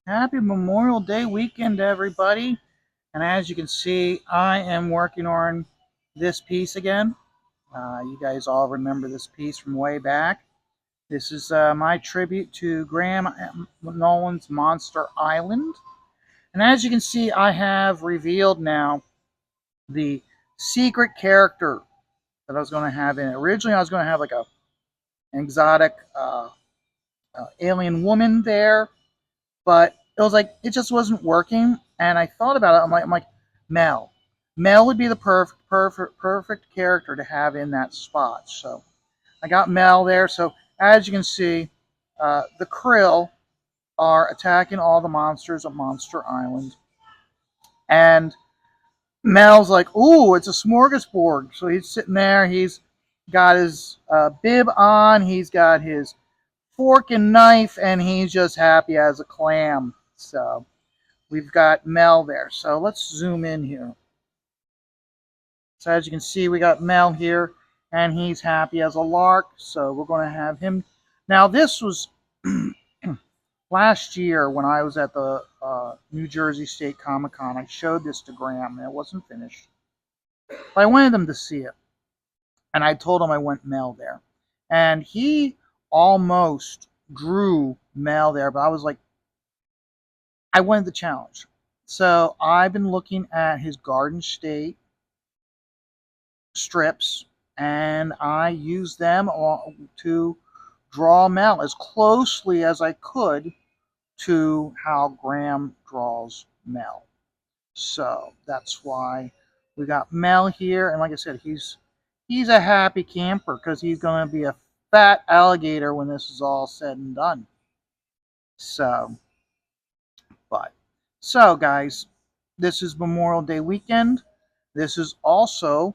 Happy Memorial Day weekend, everybody. And as you can see, I am working on this piece again. You guys all remember this piece from way back. This is my tribute to Graham Nolan's Monster Island. And as you can see, I have revealed now the secret character that I was going to have in it. Originally, I was going to have like an exotic alien woman there, but it was like it just wasn't working. And I thought about it. I'm like, Mel. Mel would be the perfect character to have in that spot. So I got Mel there. So as you can see, the krill are attacking all the monsters of Monster Island, and Mel's like, "Ooh, it's a smorgasbord." So he's sitting there. He's got his bib on. He's got his fork and knife, and he's just happy as a clam. So we've got Mel there. So let's zoom in here. So as you can see, we got Mel here, and he's happy as a lark. So we're going to have him. Now this was last year when I was at the New Jersey State Comic Con. I showed this to Graham, and it wasn't finished. But I wanted him to see it, and I told him I want Mel there, and he almost drew Mel there, but I was like, I wanted the challenge. So I've been looking at his Garden State strips, and I used them to draw Mel as closely as I could to how Graham draws Mel. So that's why we got Mel here, and like I said, he's a happy camper because he's going to be a fat alligator when this is all said and done. So, but so guys, this is Memorial Day weekend. This is also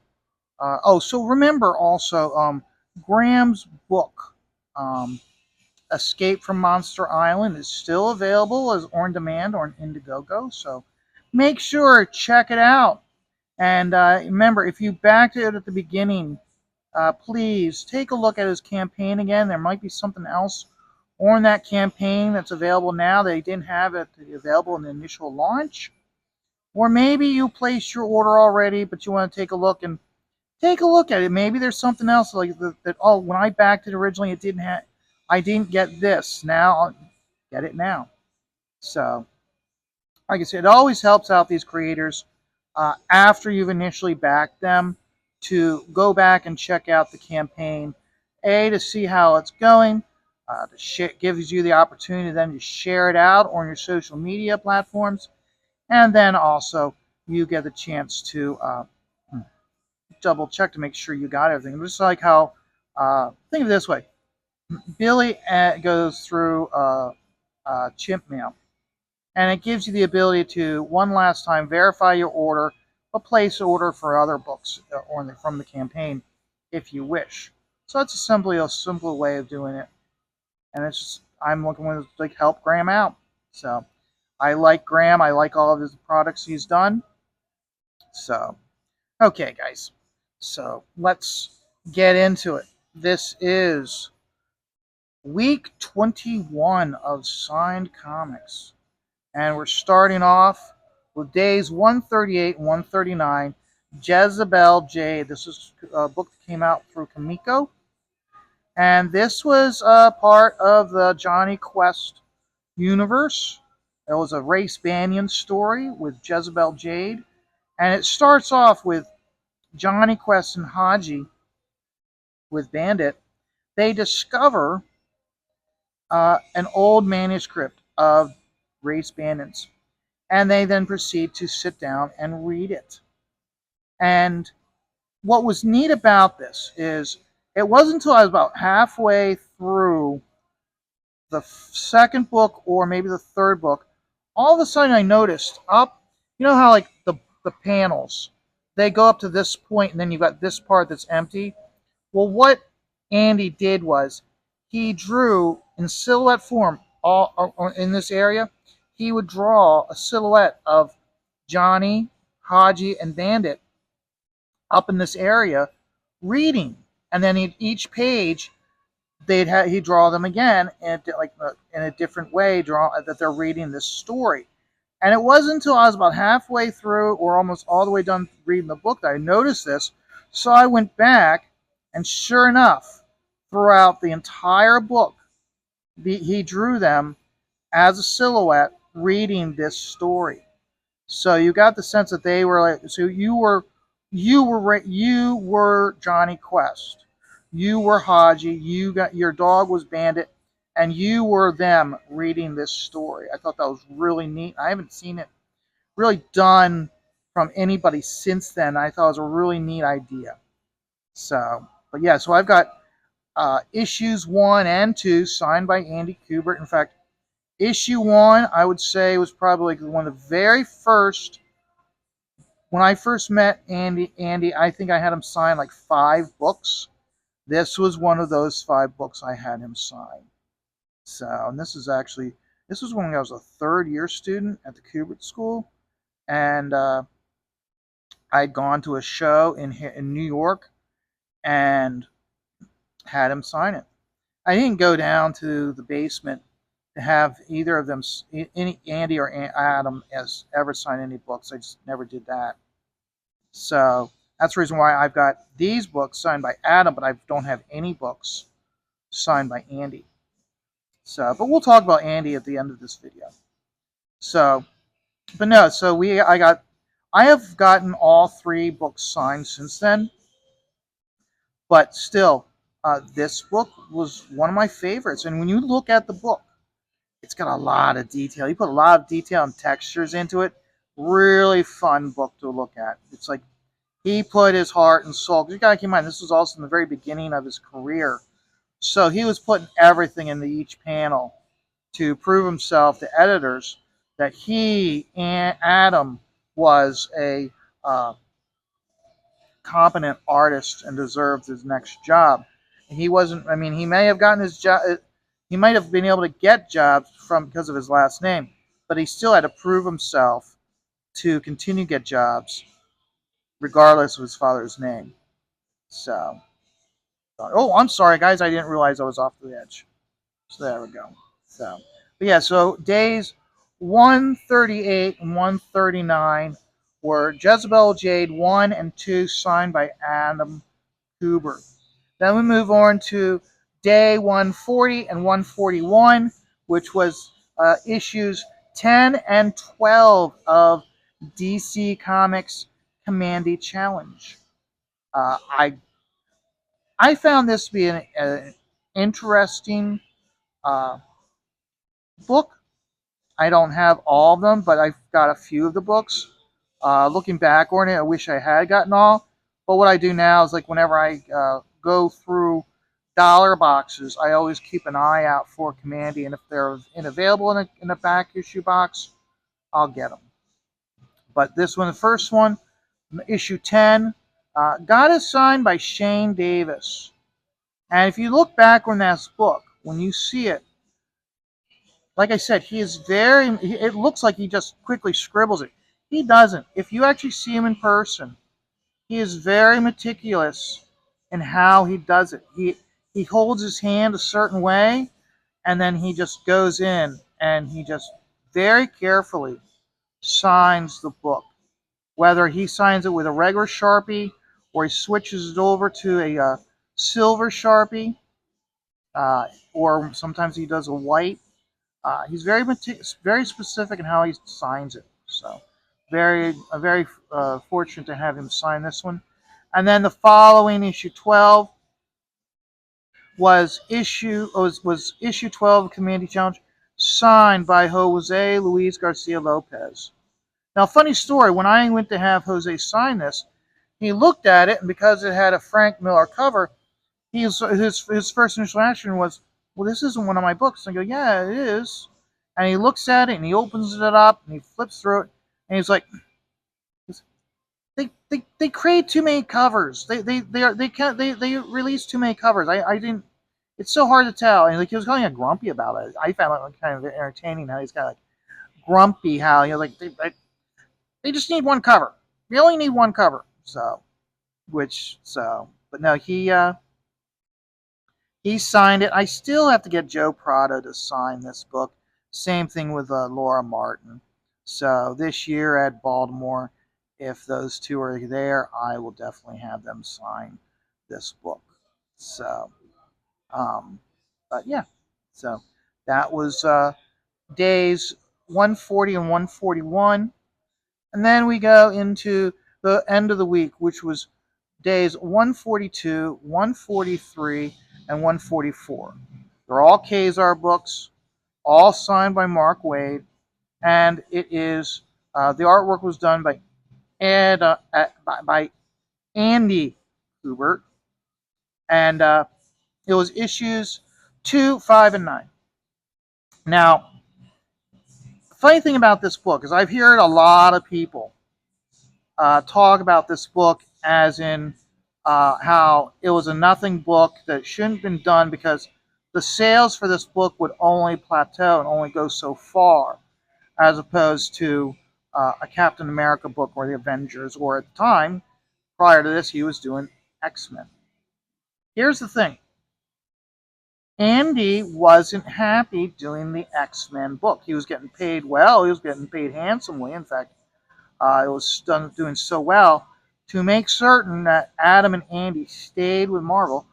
so remember also Graham's book, um, Escape from Monster Island, is still available as on demand on Indiegogo. So make sure to check it out. And remember, if you backed it at the beginning, please take a look at his campaign again. There might be something else on that campaign that's available now that they didn't have it available in the initial launch. Or maybe you placed your order already, but you want to take a look at it. Maybe there's something else like that. Oh, when I backed it originally, I didn't get this. Now I'll get it now. So, like I said, it always helps out these creators after you've initially backed them to go back and check out the campaign. To see how it's going. Gives you the opportunity then to share it out on your social media platforms, and then also you get the chance to double check to make sure you got everything. Just like how, think of it this way, Billy goes through chimp mail, and it gives you the ability to one last time verify your order, but place order for other books from the campaign if you wish. So that's a simple way of doing it, and it's just I'm looking to like help Graham out. So I like Graham. I like all of his products he's done. So okay, guys. So let's get into it. This is week 21 of Signed Comics. And we're starting off with days 138 and 139. Jezebel Jade. This is a book that came out through Kamiko. And this was part of the Johnny Quest universe. It was a Race Banyan story with Jezebel Jade. And it starts off with Johnny Quest and Haji with Bandit. They discover an old manuscript of Race Bandits, and they then proceed to sit down and read it. And what was neat about this is it wasn't until I was about halfway through the second book or maybe the third book, all of a sudden I noticed you know how like the panels, they go up to this point and then you've got this part that's empty. Well, what Andy did was he drew in silhouette form in this area. He would draw a silhouette of Johnny, Haji, and Bandit up in this area reading. And then each page, he'd draw them again, and like in a different way, draw that they're reading this story. And it wasn't until I was about halfway through, or almost all the way done reading the book, that I noticed this. So I went back, and sure enough, throughout the entire book, he drew them as a silhouette reading this story. So you got the sense that they were like, so you were Johnny Quest, you were Haji, you got your dog was Bandit, and you were them reading this story. I thought that was really neat. I haven't seen it really done from anybody since then. I thought it was a really neat idea. So, but yeah, so I've got issues 1 and 2 signed by Andy Kubert. In fact, issue 1, I would say, was probably one of the very first. When I first met Andy, I think I had him sign like 5 books. This was one of those 5 books I had him sign. So, and this was when I was a third year student at the Kubert School, and I'd gone to a show in New York and had him sign it. I didn't go down to the basement to have either of them, any Andy or Adam, as ever sign any books. I just never did that. So that's the reason why I've got these books signed by Adam, but I don't have any books signed by Andy. So, but we'll talk about Andy at the end of this video. So, but no, so I have gotten all 3 books signed since then, but still, this book was one of my favorites. And when you look at the book, it's got a lot of detail. He put a lot of detail and textures into it. Really fun book to look at. It's like he put his heart and soul. You gotta keep in mind, this was also in the very beginning of his career, so he was putting everything into each panel to prove himself to editors that he and Adam was a competent artist and deserved his next job. And he wasn't. I mean, he may have gotten his job. He might have been able to get jobs from because of his last name, but he still had to prove himself to continue to get jobs regardless of his father's name. So, oh, I'm sorry, guys. I didn't realize I was off the edge. So there we go. So, but yeah. So days 138 and 139 were Jezebel Jade 1 and 2, signed by Adam Kubert. Then we move on to day 140 and 141, which was issues 10 and 12 of DC Comics Commandy Challenge. Uh, I I found this to be an interesting uh, book. I don't have all of them, but I've got a few of the books. Looking back on it, I wish I had gotten all. But what I do now is, like, whenever I go through dollar boxes, I always keep an eye out for Commandy, and if they're available in a back issue box, I'll get them. But this one, the first one, issue 10, got it signed by Shane Davis. And if you look back on this book, when you see it, like I said, he is very. It looks like he just quickly scribbles it. He doesn't. If you actually see him in person, he is very meticulous in how he does it. He holds his hand a certain way, and then he just goes in and he just very carefully signs the book. Whether he signs it with a regular Sharpie or he switches it over to a silver Sharpie, or sometimes he does a white. He's very specific in how he signs it. So, very fortunate to have him sign this one. And then the following issue 12 was issue 12 of Community Challenge, signed by Jose Luis Garcia Lopez. Now, funny story. When I went to have Jose sign this, he looked at it, and because it had a Frank Miller cover, his first initial reaction was, "Well, this isn't one of my books." And I go, "Yeah, it is." And he looks at it and he opens it up and he flips through it and he's like, "They create too many covers. They release too many covers. I didn't. It's so hard to tell." And like he was kind of grumpy about it. I found it kind of entertaining how he's kind of like grumpy, how like they just need one cover. They only need one cover. So, but no, He signed it. I still have to get Joe Prado to sign this book. Same thing with Laura Martin. So this year at Baltimore, if those two are there, I will definitely have them sign this book. So, um, but yeah, so that was days 140 and 141. And then we go into the end of the week, which was days 142, 143, and 144. They're all Kazar books, all signed by Mark Waid, and it is the artwork was done by by Andy Hubert, and it was issues 2, 5, and 9. Now, the funny thing about this book is I've heard a lot of people talk about this book as in how it was a nothing book that shouldn't have been done because the sales for this book would only plateau and only go so far, as opposed to a Captain America book or the Avengers, or at the time, prior to this, he was doing X-Men. Here's the thing. Andy wasn't happy doing the X-Men book. He was getting paid well. He was getting paid handsomely. In fact, it was doing so well. To make certain that Adam and Andy stayed with Marvel,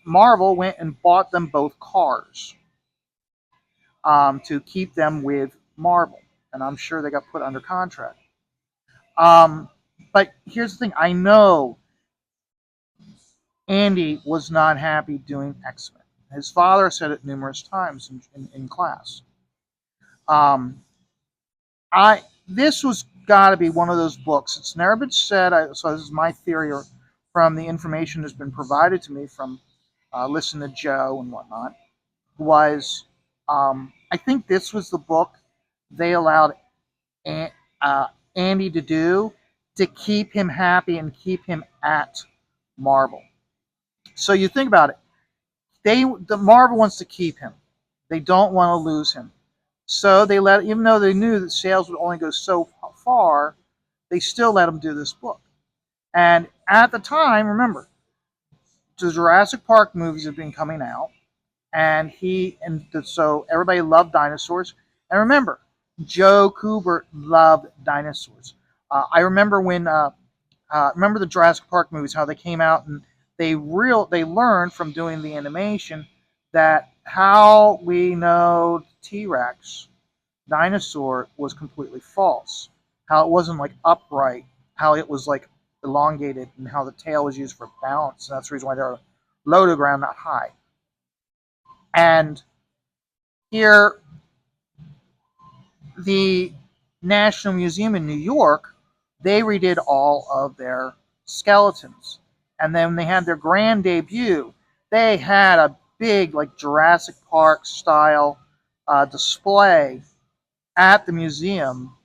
Marvel went and bought them both cars to keep them with Marvel. And I'm sure they got put under contract. Um, but here's the thing. I know Andy was not happy doing X-Men. His father said it numerous times in class. Um, this was got to be one of those books. It's never been said. So this is my theory, or from the information that's been provided to me from listening to Joe and whatnot. Was I think this was the book they allowed uh, Andy to do to keep him happy and keep him at Marvel. So you think about it. The Marvel wants to keep him. They don't want to lose him. So they even though they knew that sales would only go so far, they still let him do this book. And at the time, remember, the Jurassic Park movies have been coming out, so everybody loved dinosaurs. And remember, Joe Kubert loved dinosaurs. I remember when remember the Jurassic Park movies, how they came out and they learned from doing the animation that how we know T-Rex dinosaur was completely false. How it wasn't like upright, how it was like elongated, and how the tail was used for balance. And that's the reason why they're low to the ground, not high. And here, the National Museum in New York, they redid all of their skeletons. And then when they had their grand debut, they had a big, like Jurassic Park style display at the museum,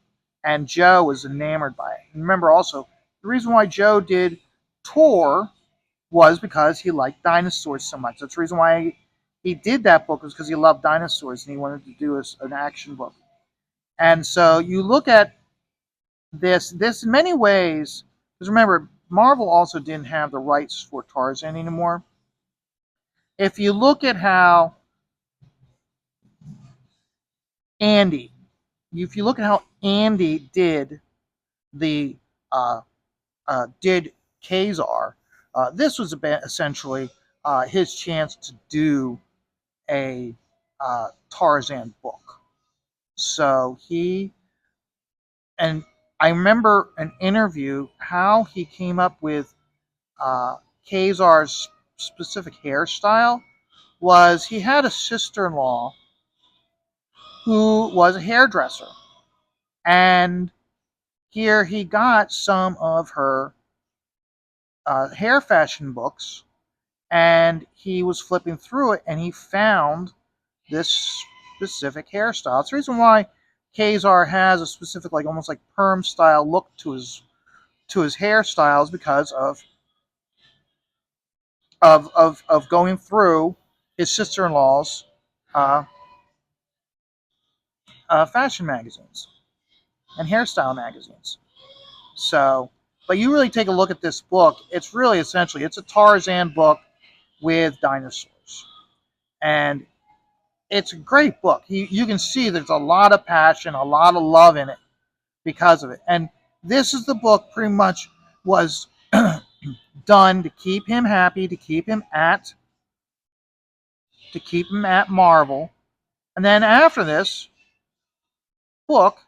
and Joe was enamored by it. And remember also, the reason why Joe did tour was because he liked dinosaurs so much. That's the reason why he did that book, was because he loved dinosaurs and he wanted to do an action book. And so you look at this in many ways, because remember, Marvel also didn't have the rights for Tarzan anymore. If you look at how Andy, if you look at how Andy the uh, did Kazar, this was essentially his chance to do a Tarzan book. So and I remember an interview how he came up with Kazar's specific hairstyle was he had a sister-in-law who was a hairdresser, and here he got some of her hair fashion books, and he was flipping through it, and he found this specific hairstyle. It's the reason why Kazar has a specific, like almost like perm style look to his hairstyles, because of going through his sister-in-law's uh, fashion magazines and hairstyle magazines. So, but you really take a look at this book. It's really essentially it's a Tarzan book with dinosaurs. And it's a great book. You can see there's a lot of passion, a lot of love in it because of it. And this is the book pretty much was done to keep him happy, to keep him at Marvel. And then after this book,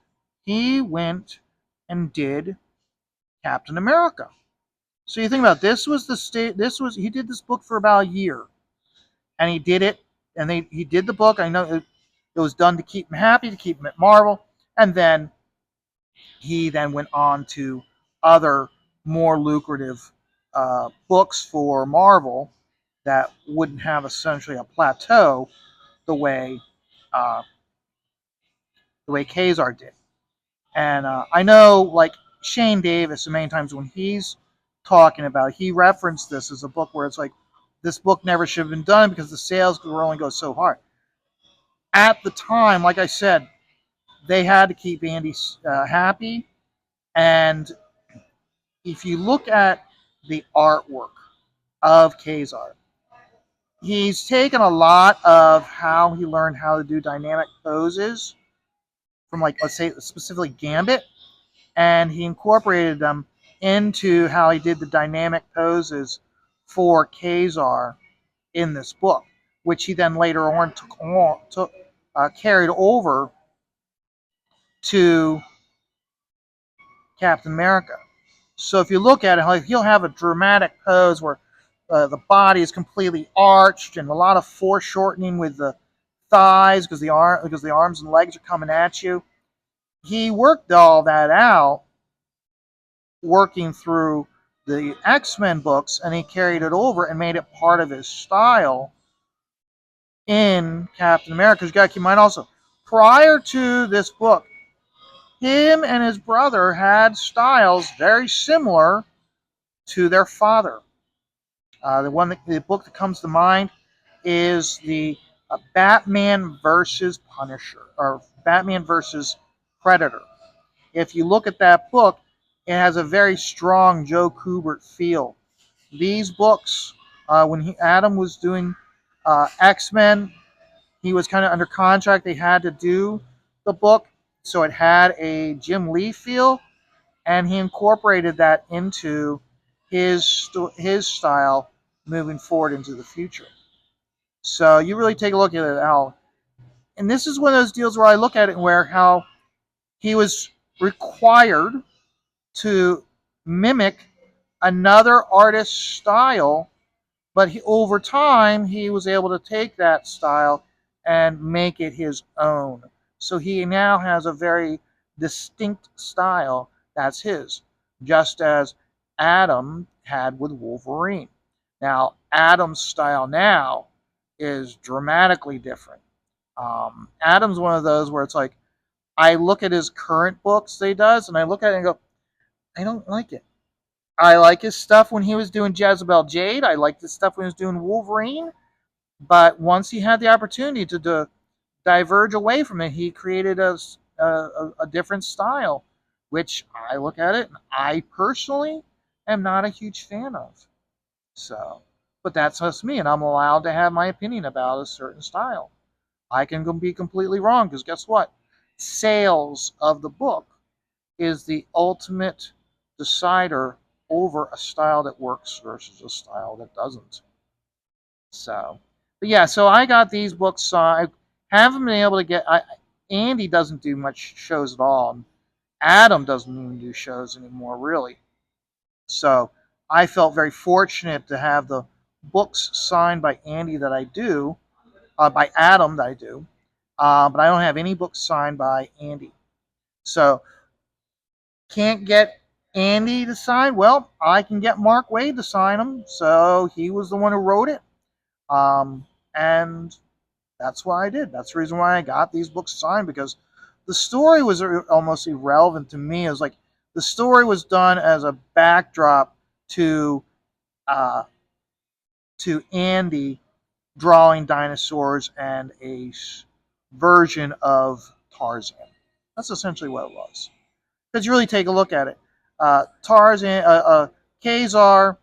he went and did Captain America. So you think about it, this was the state. This was he did this book for about a year, and he did it, and he did the book. I know it was done to keep him happy, to keep him at Marvel, and then he then went on to other more lucrative books for Marvel that wouldn't have essentially a plateau the way uh, the way Kazar did. And I know, like Shane Davis, so many times when he's talking about it, he referenced this as a book where it's like, this book never should have been done because the sales were only go so hard. At the time, like I said, they had to keep Andy happy. And if you look at the artwork of Kazar, he's taken a lot of how he learned how to do dynamic poses from, like, let's say specifically Gambit, and he incorporated them into how he did the dynamic poses for Kazar in this book, which he then later on carried over to Captain America. So if you look at it, like, he'll have a dramatic pose where the body is completely arched and a lot of foreshortening with the thighs because the arms and legs are coming at you. He worked all that out working through the X-Men books, and he carried it over and made it part of his style in Captain America. Because you got to keep in mind also, prior to this book, him and his brother had styles very similar to their father. The book that comes to mind is the Batman versus Punisher, or Batman versus Predator. If you look at that book, it has a very strong Joe Kubert feel. These books, when Adam was doing X-Men, he was kind of under contract. They had to do the book, so it had a Jim Lee feel, and he incorporated that into his style moving forward into the future. So you really take a look at it, how, and this is one of those deals where I look at it where how he was required to mimic another artist's style, but over time he was able to take that style and make it his own. So he now has a very distinct style that's his, just as Adam had with Wolverine. Now, Adam's style now is dramatically different. Adam's one of those where it's like, I look at his current books that he does, and I look at it and go, I don't like it. I like his stuff when he was doing Jezebel Jade. I liked his stuff when he was doing Wolverine. But once he had the opportunity to diverge away from it, he created a different style, which I look at it and I personally am not a huge fan of. So, but that's just me, and I'm allowed to have my opinion about a certain style. I can be completely wrong because guess what? Sales of the book is the ultimate decider over a style that works versus a style that doesn't. So, but yeah, so I got these books. I haven't been able to get. Andy doesn't do much shows at all. Adam doesn't even do shows anymore, really. So I felt very fortunate to have the books signed by Andy that I do, by Adam that I do, but I don't have any books signed by Andy. So can't get Andy to sign. Well, I can get Mark Waid to sign them. So he was the one who wrote it. And that's why I did. That's the reason why I got these books signed, because the story was almost irrelevant to me. It was like the story was done as a backdrop to uh, Andy drawing dinosaurs and a version of Tarzan. That's essentially what it was. Because you really take a look at it, Tarzan, Kazar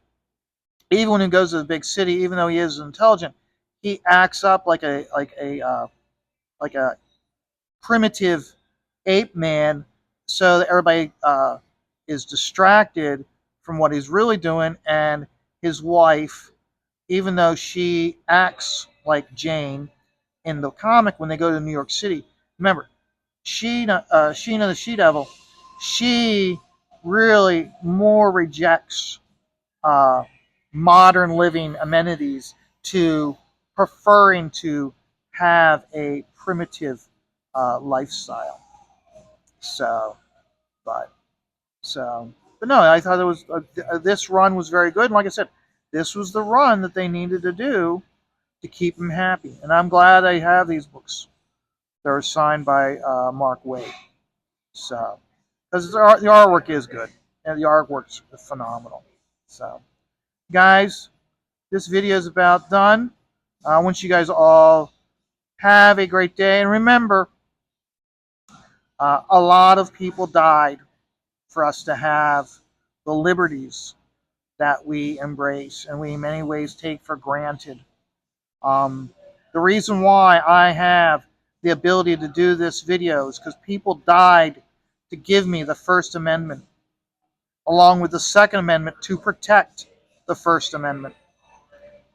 Even when he goes to the big city, even though he is intelligent, he acts up like a primitive ape man, so that everybody is distracted from what he's really doing. And his wife, even though she acts like Jane in the comic when they go to New York City, remember, Sheena the She Devil, she really more rejects uh, modern living amenities to preferring to have a primitive lifestyle. So, but but no, I thought it was this run was very good. And like I said, this was the run that they needed to do to keep him happy. And I'm glad I have these books. They're signed by Mark Waid. So, because the artwork is good and the artwork's phenomenal. So, guys, this video is about done. I want you guys all have a great day. And remember, a lot of people died for us to have the liberties that we embrace and we in many ways take for granted. Um, the reason why I have the ability to do this video is because people died to give me the First Amendment, along with the Second Amendment to protect the First Amendment.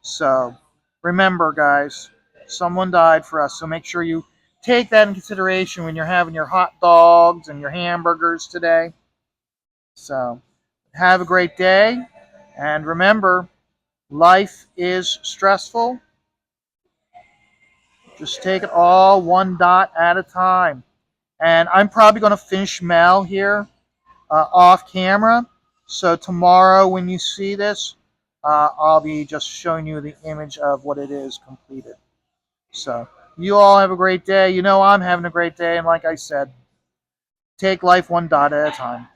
So remember, guys, someone died for us. So make sure you take that in consideration when you're having your hot dogs and your hamburgers today. So have a great day. And remember, life is stressful. Just take it all one dot at a time. And I'm probably going to finish Mel here off camera. So tomorrow when you see this, I'll be just showing you the image of what it is completed. So you all have a great day. You know I'm having a great day. And like I said, take life one dot at a time.